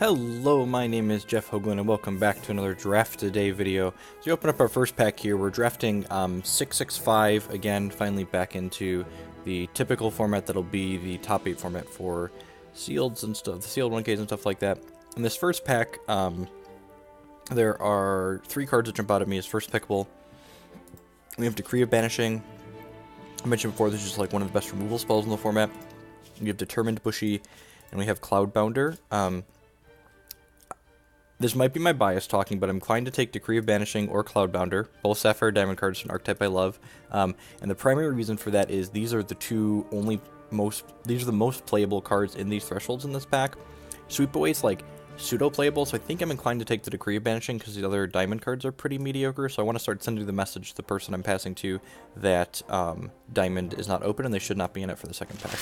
Hello, my name is Jeff Hoagland, and welcome back to another Draft Today video. So we open up our first pack here. We're drafting 665, again, finally back into the typical format that'll be the top 8 format for sealeds and stuff, the sealed 1Ks and stuff like that. In this first pack, there are 3 cards that jump out at me as first pickable. We have Decree of Banishing. I mentioned before, this is like one of the best removal spells in the format. We have Determined Bushy, and we have Cloudbounder. This might be my bias talking, but I'm inclined to take Decree of Banishing or Cloudbounder, both Sapphire Diamond cards, an archetype I love. And the primary reason for that is these are the most playable cards in these thresholds in this pack. Sweep Away's like pseudo-playable, so I think I'm inclined to take the Decree of Banishing because the other Diamond cards are pretty mediocre, so I want to start sending the message to the person I'm passing to that Diamond is not open and they should not be in it for the second pack.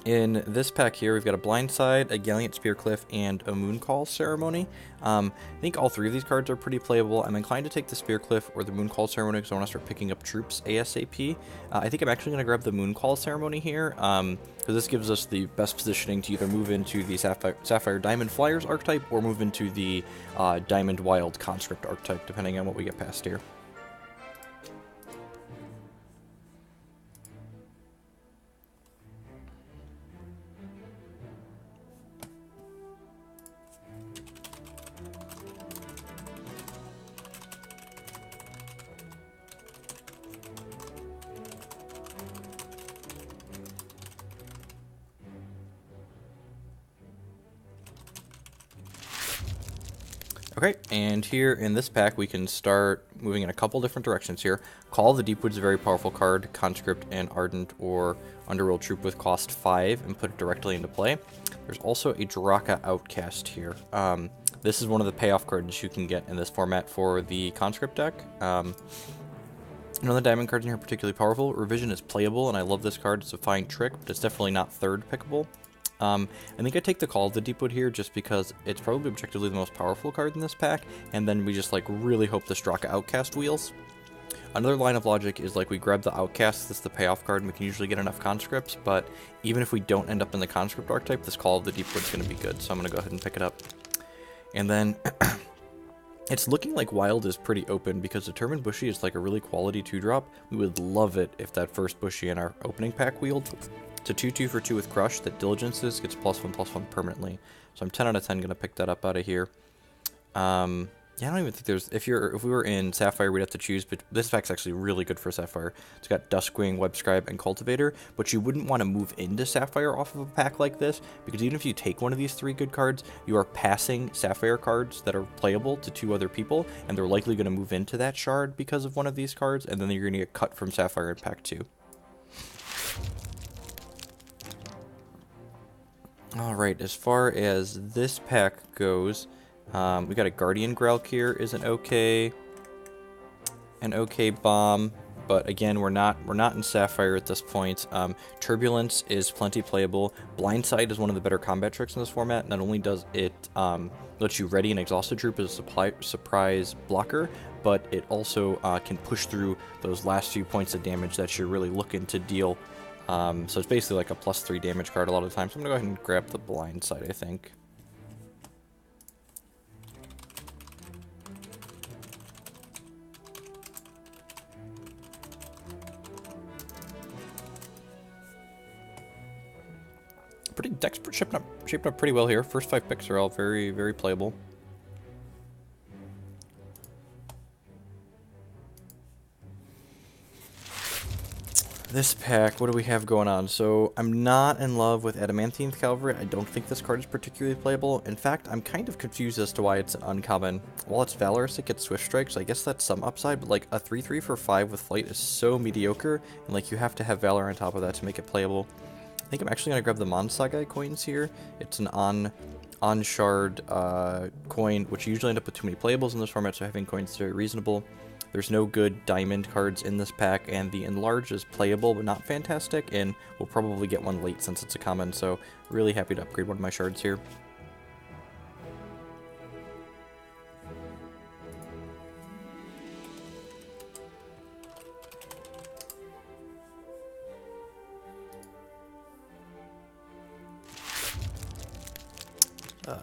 In this pack here, we've got a Blindside, a Gallant Spearcliff, and a Mooncall Ceremony. I think all 3 of these cards are pretty playable. I'm inclined to take the Spearcliff or the Mooncall Ceremony because I want to start picking up troops ASAP. I think I'm actually going to grab the Mooncall Ceremony here because this gives us the best positioning to either move into the Sapphire Diamond Flyers archetype or move into the Diamond Wild Conscript archetype, depending on what we get past here. Okay, and here in this pack, we can start moving in a couple different directions here. Call the Deepwood's a very powerful card, Conscript and Ardent or Underworld Troop with cost 5, and put it directly into play. There's also a Draka Outcast here. This is one of the payoff cards you can get in this format for the Conscript deck. None of the Diamond cards in here are particularly powerful. Revision is playable, and I love this card. It's a fine trick, but it's definitely not third pickable. I think I take the Call of the Deepwood here just because it's probably objectively the most powerful card in this pack, and then we just like really hope the Draka Outcast wheels. Another line of logic is like we grab the Outcast, that's the payoff card, and we can usually get enough conscripts, but even if we don't end up in the conscript archetype, this Call of the Deepwood is going to be good, so I'm going to go ahead and pick it up. And then it's looking like Wild is pretty open because Determined Bushy is like a really quality 2-drop. We would love it if that first Bushy in our opening pack wheeled. It's a 2/2 for 2 with Crush that Diligences gets +1/+1 permanently. So I'm 10 out of 10 gonna pick that up out of here. Yeah, I don't even think there's if we were in Sapphire we'd have to choose, but this pack's actually really good for Sapphire. It's got Duskwing, Webscribe, and Cultivator, but you wouldn't want to move into Sapphire off of a pack like this, because even if you take one of these 3 good cards, you are passing Sapphire cards that are playable to 2 other people, and they're likely going to move into that shard because of one of these cards, and then you're going to get cut from Sapphire in pack 2. Alright, as far as this pack goes, we got a Guardian Grelk here, is an okay bomb, but again, we're not in Sapphire at this point. Turbulence is plenty playable. Blindside is one of the better combat tricks in this format. Not only does it let you ready an Exhausted Troop as a surprise blocker, but it also can push through those last few points of damage that you're really looking to deal. So it's basically like a +3 damage card a lot of the time. So I'm going to go ahead and grab the Blindside, I think. Deck's shaping up pretty well here. First 5 picks are all very, very playable. This pack, what do we have going on? So, I'm not in love with Adamantine Cavalry. I don't think this card is particularly playable. In fact, I'm kind of confused as to why it's uncommon. While it's Valorous, it gets Swift Strike, so I guess that's some upside, but like a 3/3 for 5 with Flight is so mediocre, and like you have to have Valor on top of that to make it playable. I think I'm actually going to grab the Monsagai coins here. It's an on-shard coin, which you usually end up with too many playables in this format, so having coins is very reasonable. There's no good diamond cards in this pack, and the Enlarge is playable but not fantastic, and we'll probably get one late since it's a common, so really happy to upgrade one of my shards here.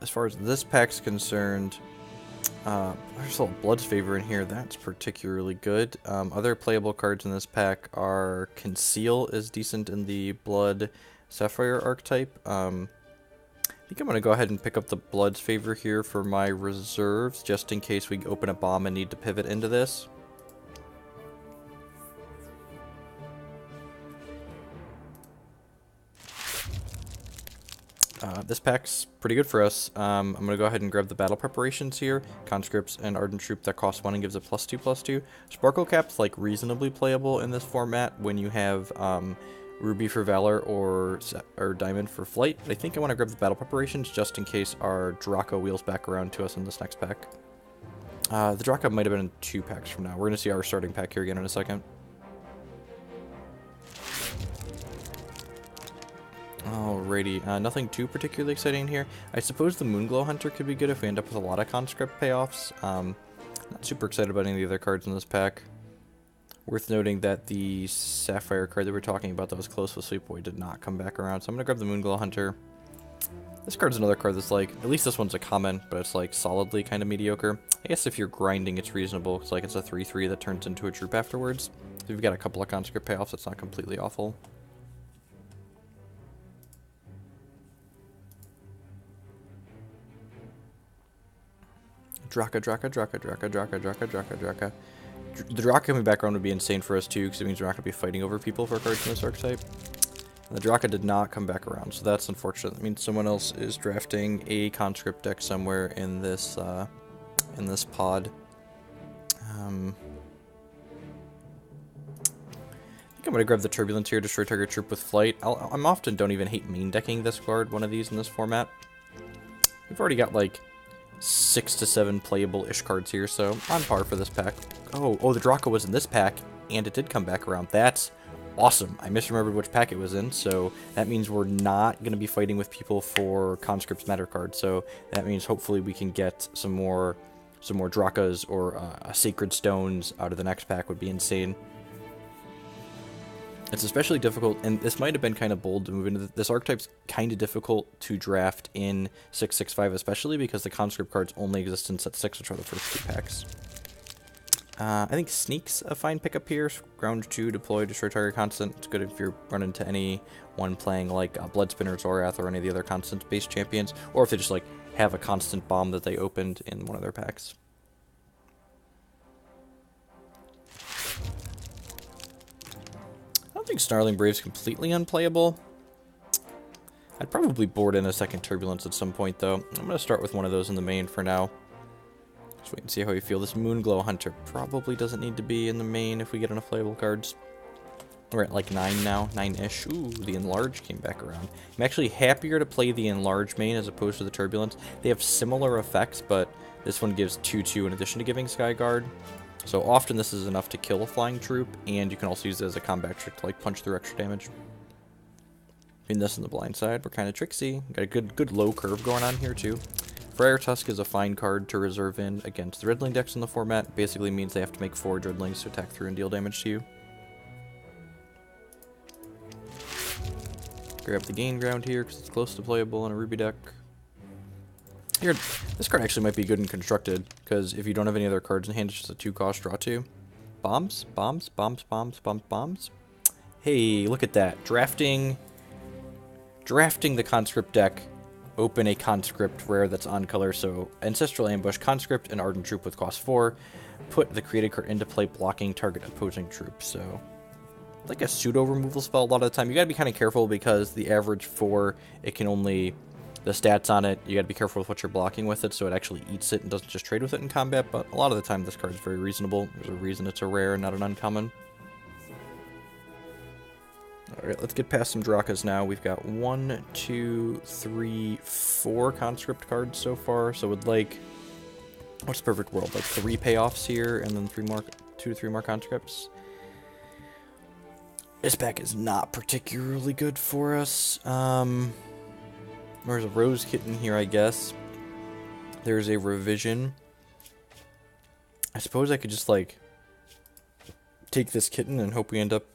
As far as this pack's concerned, there's a little Blood's Favor in here. That's particularly good. Other playable cards in this pack are Conceal is decent in the Blood Sapphire archetype. I think I'm going to go ahead and pick up the Blood's Favor here for my reserves, just in case we open a bomb and need to pivot into this. This pack's pretty good for us. I'm going to go ahead and grab the battle preparations here. Conscripts and Ardent Troop that cost 1 and gives it +2/+2. Sparkle Cap's like reasonably playable in this format when you have Ruby for Valor or Diamond for Flight. But I think I want to grab the battle preparations just in case our Draka wheels back around to us in this next pack. The Draka might have been in 2 packs from now. We're going to see our starting pack here again in a second. Alrighty, nothing too particularly exciting here. I suppose the Moonglow Hunter could be good if we end up with a lot of conscript payoffs. Not super excited about any of the other cards in this pack. Worth noting that the Sapphire card that we're talking about that was close with Sweet Boy did not come back around, so I'm going to grab the Moonglow Hunter. This card's another card that's like, at least this one's a common, but it's like solidly kind of mediocre. I guess if you're grinding, it's reasonable. It's like it's a 3/3 that turns into a troop afterwards. If you've got a couple of conscript payoffs, it's not completely awful. Draka. The Draka coming back around would be insane for us too, because it means we're not going to be fighting over people for cards in this archetype. And the Draka did not come back around, so that's unfortunate. That means someone else is drafting a conscript deck somewhere in this pod. I think I'm going to grab the Turbulence here, destroy target troop with flight. I'm often don't even hate main decking this card, one of these in this format. We've already got like 6 to 7 playable-ish cards here, so on par for this pack. Oh, the Draka was in this pack, and it did come back around. That's awesome. I misremembered which pack it was in, so that means we're not going to be fighting with people for Conscript's Matter card, so that means hopefully we can get some more Drakas or Sacred Stones out of the next pack would be insane. It's especially difficult, and this might have been kind of bold to move into this archetype's kind of difficult to draft in 6/6/5, especially because the conscript cards only exist in set 6, which are the first 2 packs. I think Sneak's a fine pickup here. Ground 2, deploy, destroy target constant. It's good if you're running into anyone playing like Bloodspinner, Zorath, or any of the other constant-based champions, or if they just like have a constant bomb that they opened in one of their packs. I think Snarling Brave's completely unplayable. I'd probably board in a second Turbulence at some point, though. I'm going to start with one of those in the main for now. Just wait and see how we feel. This Moonglow Hunter probably doesn't need to be in the main if we get enough playable cards. We're at like 9 now, 9-ish. Ooh, the Enlarge came back around. I'm actually happier to play the Enlarge main as opposed to the Turbulence. They have similar effects, but this one gives 2/2 in addition to giving Skyguard. So often this is enough to kill a flying troop, and you can also use it as a combat trick to like punch through extra damage. In this and the blind side, we're kind of tricksy. Got a good low curve going on here too. Friar Tusk is a fine card to reserve in against the Dreadling decks in the format. Basically means they have to make 4 Dreadlings to attack through and deal damage to you. Grab the Gain Ground here because it's close to playable in a Ruby deck. Here, this card actually might be good and constructed, because if you don't have any other cards in hand, it's just a 2-cost draw 2. Bombs. Hey, look at that. Drafting the conscript deck, open a conscript rare that's on color, so Ancestral Ambush, conscript, and Ardent Troop with cost 4. Put the created card into play, blocking target opposing troop, so like a pseudo removal spell a lot of the time. You gotta be kind of careful because the average 4, it can only... The stats on it, you gotta be careful with what you're blocking with it, so it actually eats it and doesn't just trade with it in combat, but a lot of the time this card is very reasonable. There's a reason it's a rare and not an uncommon. Alright, let's get past some Drakas now. We've got 1, 2, 3, 4 conscript cards so far, so with like... What's the perfect world? Like 3 payoffs here, and then 2 to 3 more conscripts. This pack is not particularly good for us. There's a Rose Kitten here, I guess. There's a Revision. I suppose I could just, like, take this kitten and hope we end up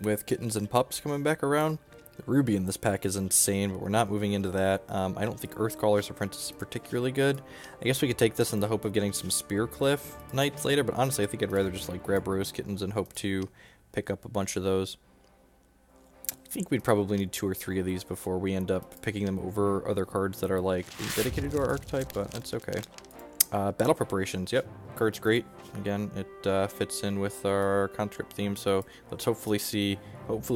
with kittens and pups coming back around. The Ruby in this pack is insane, but we're not moving into that. I don't think Earthcrawler's Apprentice is particularly good. I guess we could take this in the hope of getting some Spearcliff Knights later, but honestly, I think I'd rather just like grab Rose Kittens and hope to pick up a bunch of those. I think we'd probably need 2 or 3 of these before we end up picking them over other cards that are like dedicated to our archetype, but that's okay. Battle Preparations, yep, card's great. Again, it fits in with our conscript theme, so let's hopefully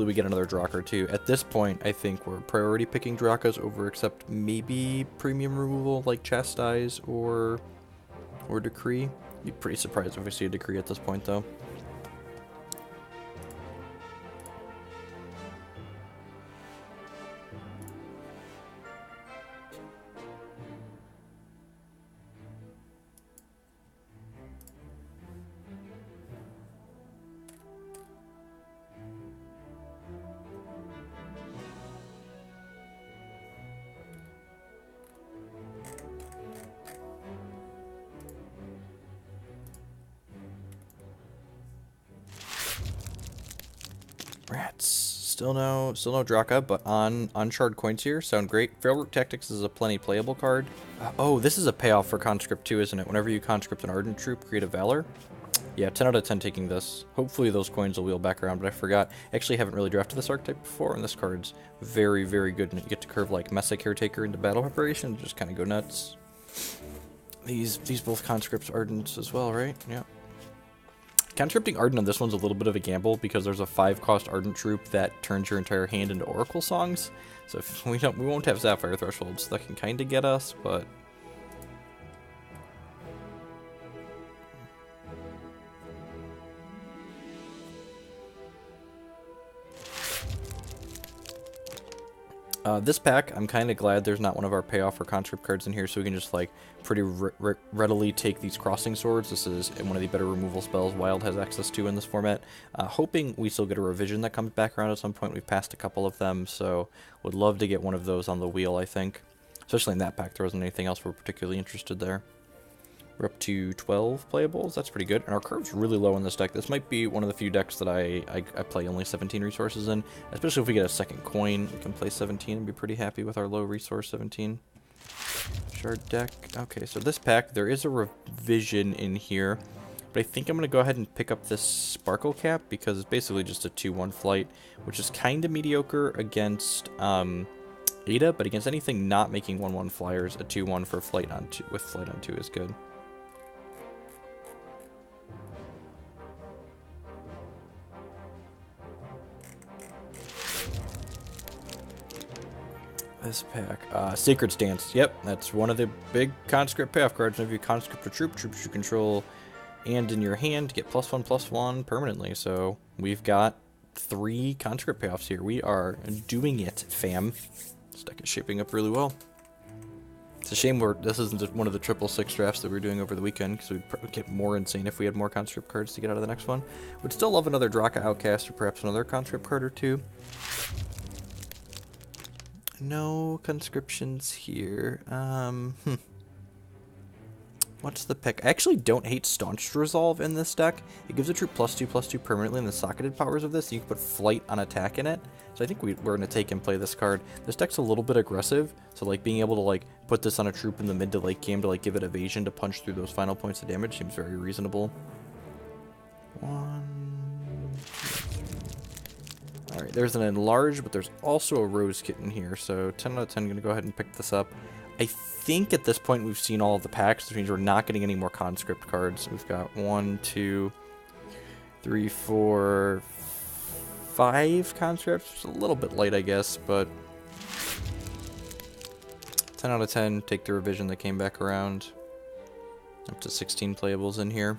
we get another Drak or 2. At this point, I think we're priority picking Drakas over except maybe premium removal like Chastise or Decree. Be pretty surprised if we see a Decree at this point, though. Rats. Still no Draka, but on Shard Coins here. Sound great. Railroad Tactics is a plenty playable card. Oh, this is a payoff for Conscript too, isn't it? Whenever you conscript an Ardent Troop, create a Valor. Yeah, 10 out of 10 taking this. Hopefully those coins will wheel back around, but I forgot. Actually, haven't really drafted this archetype before, and this card's very, very good. And you get to curve like Mesa Caretaker into Battle Preparation, just kind of go nuts. These both conscripts Ardents as well, right? Yeah. Conscripting Ardent on this one's a little bit of a gamble because there's a 5-cost Ardent Troop that turns your entire hand into Oracle Songs. So if we won't have Sapphire Thresholds, that can kind of get us, but this pack, I'm kind of glad there's not one of our payoff or conscript cards in here, so we can just like pretty readily take these crossing swords. This is one of the better removal spells Wild has access to in this format. Hoping we still get a revision that comes back around at some point. We've passed a couple of them, so would love to get one of those on the wheel, I think. Especially in that pack, there wasn't anything else we're particularly interested there. We're up to 12 playables. That's pretty good. And our curve's really low in this deck. This might be one of the few decks that I play only 17 resources in. Especially if we get a second coin, we can play 17 and be pretty happy with our low resource 17. Shard deck. Okay, so this pack, there is a revision in here. But I think I'm going to go ahead and pick up this Sparkle Cap because it's basically just a 2-1 flight, which is kind of mediocre against Ada, but against anything not making 1-1 flyers, a 2-1 for flight on 2 with flight on 2 is good. This pack, Sacred Stance. Yep, that's one of the big conscript payoff cards. If you conscript a troops you control, and in your hand, get +1/+1 permanently. So we've got 3 conscript payoffs here. We are doing it, fam. This deck is shaping up really well. It's a shame this isn't one of the 666 drafts that we were doing over the weekend, because we'd get more insane if we had more conscript cards to get out of the next one. Would still love another Draka Outcast or perhaps another conscript card or 2. No conscriptions here. What's the pick? I actually don't hate Staunch Resolve in this deck. It gives a troop +2/+2 permanently, and the socketed powers of this, you can put flight on attack in it. So I think we're going to take and play this card. This deck's a little bit aggressive, so like being able to like put this on a troop in the mid to late game to like give it evasion to punch through those final points of damage seems very reasonable. 1, 2, 3. Alright, there's an Enlarge, but there's also a Rose Kitten here, so 10 out of 10, I'm going to go ahead and pick this up. I think at this point we've seen all of the packs, which means we're not getting any more conscript cards. We've got 1, 2, 3, 4, 5 conscripts. It's a little bit light, I guess, but 10 out of 10, take the revision that came back around. Up to 16 playables in here.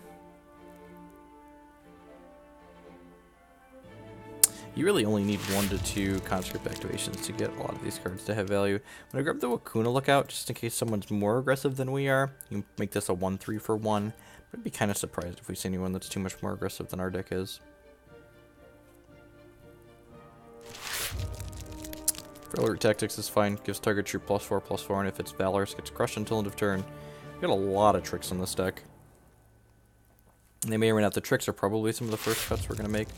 You really only need 1 to 2 conscript activations to get a lot of these cards to have value. I'm going to grab the Wakuna Lookout just in case someone's more aggressive than we are. You can make this a 1/3 for 1. But I'd be kind of surprised if we see anyone that's too much more aggressive than our deck is. Railroad Tactics is fine. Gives target troop +4/+4, and if it's Valorous, gets crushed until end of turn. We've got a lot of tricks in this deck. And they may or may not. The tricks are probably some of the first cuts we're going to make.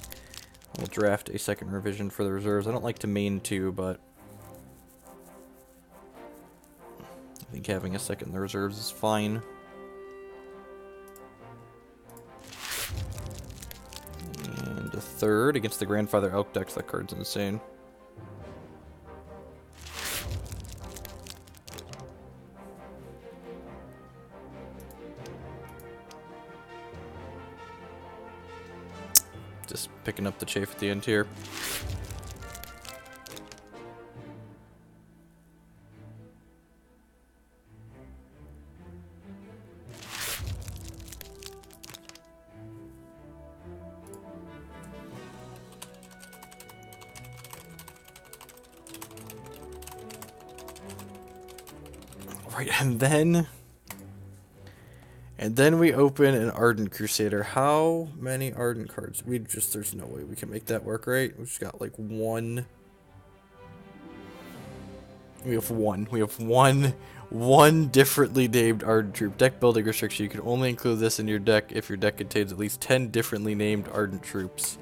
We'll draft a second revision for the reserves. I don't like to main two, but I think having a second in the reserves is fine. And a third against the Grandfather Elk decks. That card's insane. Just picking up the chafe at the end here. Right, and then we open an Ardent Crusader. How many Ardent cards? There's no way we can make that work, right? We just got like one. We have one differently named Ardent Troop. Deck building restriction. You can only include this in your deck if your deck contains at least 10 differently named Ardent Troops.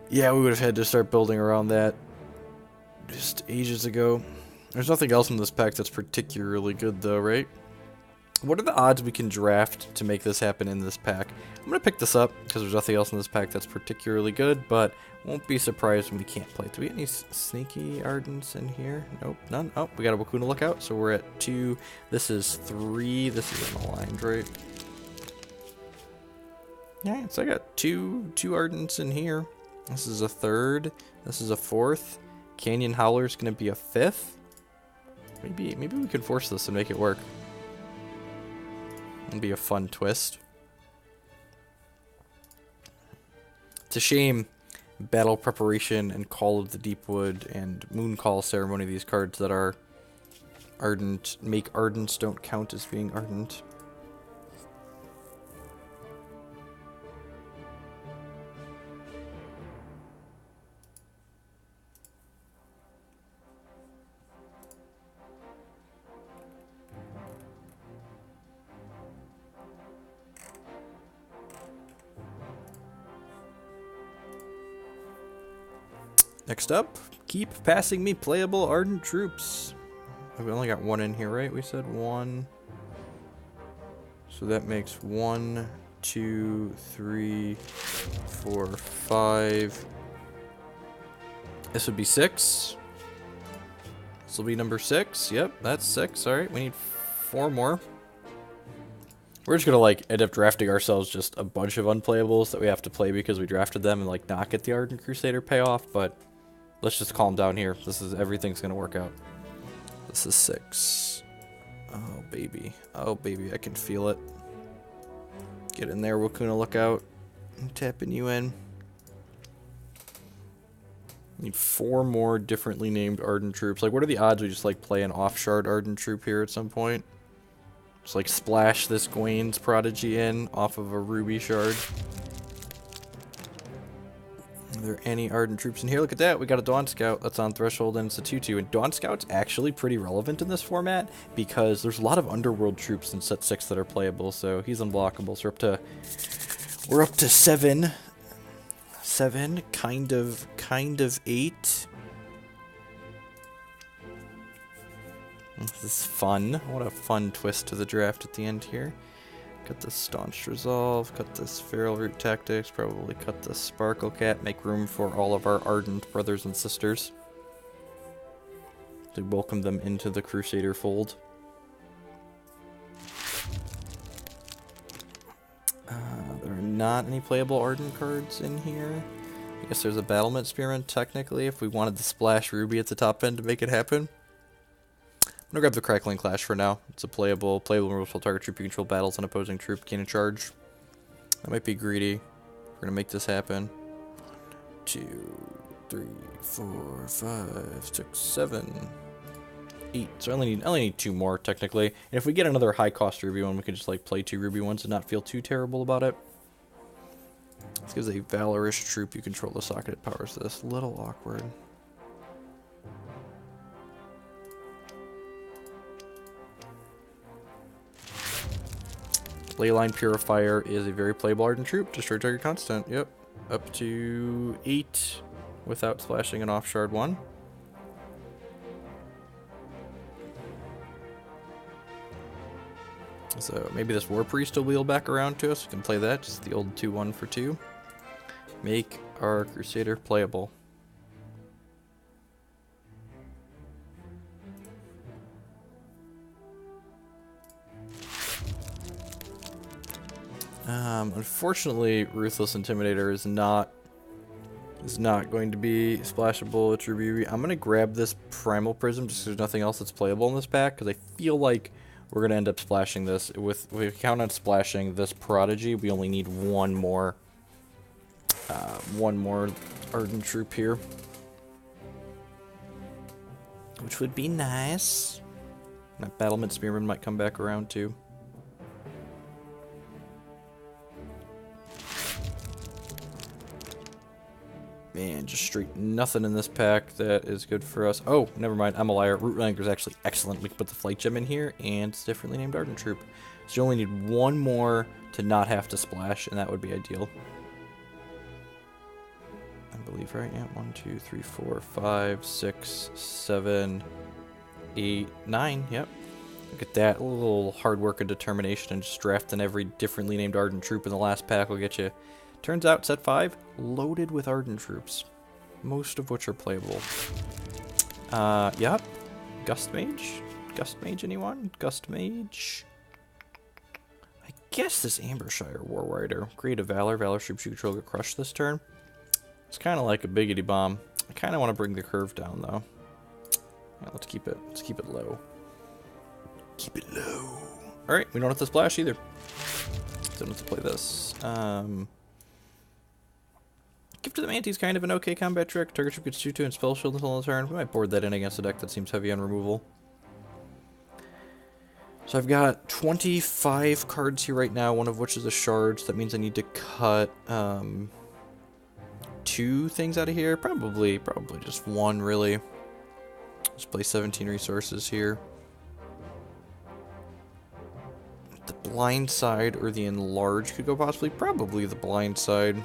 Yeah, we would have had to start building around that just ages ago. There's nothing else in this pack that's particularly good though, right? What are the odds we can draft to make this happen in this pack? I'm going to pick this up because there's nothing else in this pack that's particularly good, but won't be surprised when we can't play it. Do we get any sneaky Ardents in here? Nope, none. Oh, we got a Wakuna Lookout, so we're at 2. This is 3. This is unaligned, right? Yeah, so I got two Ardents in here. This is a 3rd. This is a 4th. Canyon Howler's going to be a 5th. Maybe we can force this and make it work. It'd be a fun twist. It's a shame Battle Preparation and Call of the Deepwood and Moon Call Ceremony, these cards that are Ardent, make Ardents don't count as being Ardent. Next up, keep passing me playable Ardent Troops. We only got 1 in here, right? We said 1. So that makes 1, 2, 3, 4, 5. This would be 6. This will be number 6. Yep, that's 6. Alright, we need 4 more. We're just gonna end up drafting ourselves just a bunch of unplayables that we have to play because we drafted them and not get the Ardent Crusader payoff, but let's just calm down here. Everything's gonna work out. This is 6. Oh baby. Oh baby, I can feel it. Get in there, Wakuna Lookout. I'm tapping you in. Need 4 more differently named Ardent Troops. What are the odds we just play an off-shard Ardent Troop here at some point? Just splash this Gwain's Prodigy in off of a Ruby shard. Are there any Ardent Troops in here? Look at that. We got a Dawn Scout that's on Threshold and it's a 2/2. And Dawn Scout's actually pretty relevant in this format because there's a lot of Underworld troops in set 6 that are playable, so he's unblockable. So we're up to 7. 7, kind of 8. This is fun. What a fun twist to the draft at the end here. Cut this Staunch Resolve, cut this Feral Root Tactics, probably cut this Sparkle Cat, make room for all of our Ardent brothers and sisters. To welcome them into the Crusader fold. There are not any playable Ardent cards in here. I guess there's a Battlement Spearman, technically, if we wanted to splash Ruby at the top end to make it happen. I'm gonna grab the Crackling Clash for now. It's a playable rules will target troop you control battles an opposing troop, gain a charge. That might be greedy. We're gonna make this happen. 1, 2, 3, 4, 5, 6, 7, 8. So I only need 2 more technically. And if we get another high cost Ruby one, we can just play 2 Ruby ones and not feel too terrible about it. This gives a Valorous troop you control the socket it powers this. Little awkward. Leyline Purifier is a very playable Ardent troop. Destroy target constant. Yep. up to 8 without splashing an off shard 1. So maybe this War Priest will wheel back around to us. We can play that, just the old 2-1 for 2. Make our Crusader playable. Unfortunately, Ruthless Intimidator is not going to be splashable at True. I'm gonna grab this Primal Prism just because there's nothing else that's playable in this pack, because I feel like we're gonna end up splashing this. If we count on splashing this Prodigy, we only need one more Ardent Troop here, which would be nice. That Battlement Spearman might come back around too. Man, just straight nothing in this pack that is good for us. Oh, never mind. I'm a liar. Root Wrangler is actually excellent. We can put the Flight Gem in here, and it's differently named Ardent Troop. So you only need one more to not have to splash, and that would be ideal. I believe, right? Yeah, 1, 2, 3, 4, 5, 6, 7, 8, 9. Yep. Look at that. A little hard work and determination, and just drafting every differently named Ardent Troop in the last pack will get you. Turns out set 5 loaded with Ardent Troops, most of which are playable. Yep. Gust Mage? Gust Mage, anyone? Gust Mage? I guess this Ambershire War Rider. Create a Valor. Valor Troop you control get crushed this turn. It's kind of like a biggity bomb. I kind of want to bring the curve down though. Yeah, let's keep it low. Keep it low. All right, we don't have to splash either. Don't have to play this. Gift of the Mantis, kind of an okay combat trick. Target troop gets 2/2 and spell shield until the turn. We might board that in against a deck that seems heavy on removal. So I've got 25 cards here right now, one of which is a shard. So that means I need to cut 2 things out of here. Probably just 1, really. Just play 17 resources here. The blind side or the enlarge could go possibly. Probably the blind side.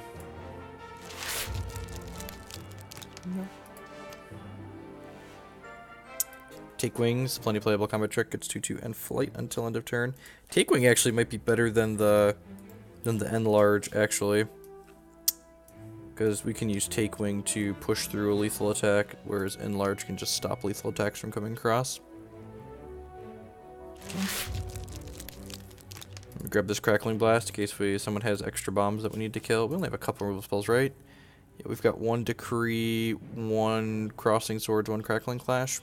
Take Wings, plenty playable combat trick, gets 2/2 and flight until end of turn. Take Wing actually might be better than the Enlarge actually, because we can use Take Wing to push through a lethal attack, whereas Enlarge can just stop lethal attacks from coming across. Grab this Crackling Blast in case someone has extra bombs that we need to kill. We only have a couple removal spells, right? Yeah, we've got 1 Decree, 1 Crossing Swords, 1 Crackling Clash.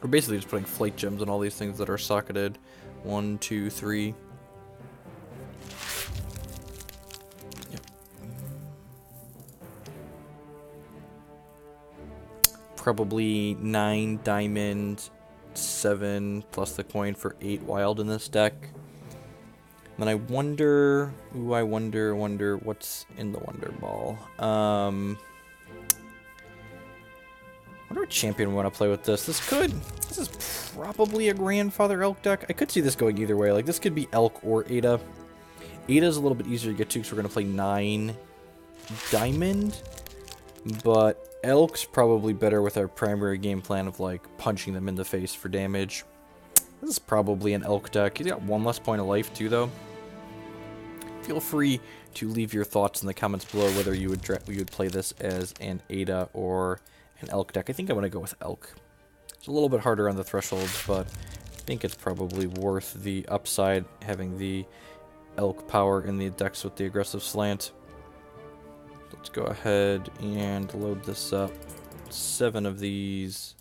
We're basically just putting Flight Gems on all these things that are socketed. 1, 2, 3. Yep. Probably 9 diamond, 7 plus the coin for 8 wild in this deck. Then I wonder, wonder what's in the Wonder Ball. Wonder what champion we want to play with this. This is probably a Grandfather Elk deck. I could see this going either way. Like, this could be Elk or Ada. Ada's a little bit easier to get to because we're going to play 9 diamond. But Elk's probably better with our primary game plan of, like, punching them in the face for damage. This is probably an Elk deck. He's got 1 less point of life, too, though. Feel free to leave your thoughts in the comments below whether you would play this as an Ada or an Elk deck. I think I'm going to go with Elk. It's a little bit harder on the thresholds, but I think it's probably worth the upside having the Elk power in the decks with the aggressive slant. Let's go ahead and load this up. 7 of these,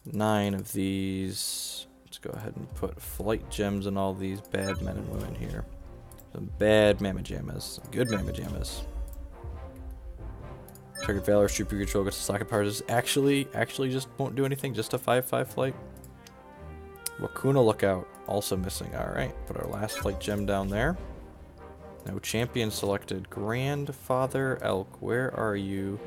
9 of these. Let's go ahead and put Flight Gems on all these bad men and women here. Some bad Mammajamas. Good Mammajamas. Target Valor, Troop you control gets a socket power. This actually just won't do anything. Just a 5/5 flight. Wakuna Lookout. Also missing. Alright. Put our last Flight Gem down there. No champion selected. Grandfather Elk. Where are you?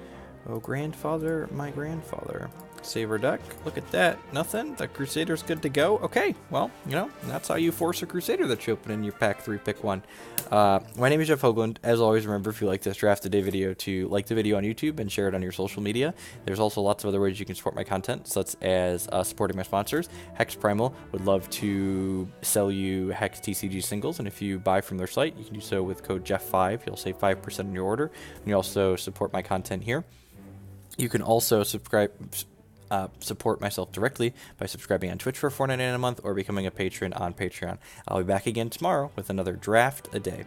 Oh, grandfather, my grandfather. Save our deck. Look at that. Nothing. The Crusader's good to go. Okay, well, you know, that's how you force a Crusader that you open in your pack 3, pick 1. My name is Jeff Hoagland. As always, remember, if you like this draft today video, to like the video on YouTube and share it on your social media. There's also lots of other ways you can support my content, such as supporting my sponsors. Hex Primal would love to sell you Hex TCG singles, and if you buy from their site, you can do so with code Jeff5. You'll save 5% on your order, and you also support my content here. You can also support myself directly by subscribing on Twitch for $4.99 a month or becoming a patron on Patreon. I'll be back again tomorrow with another draft a day.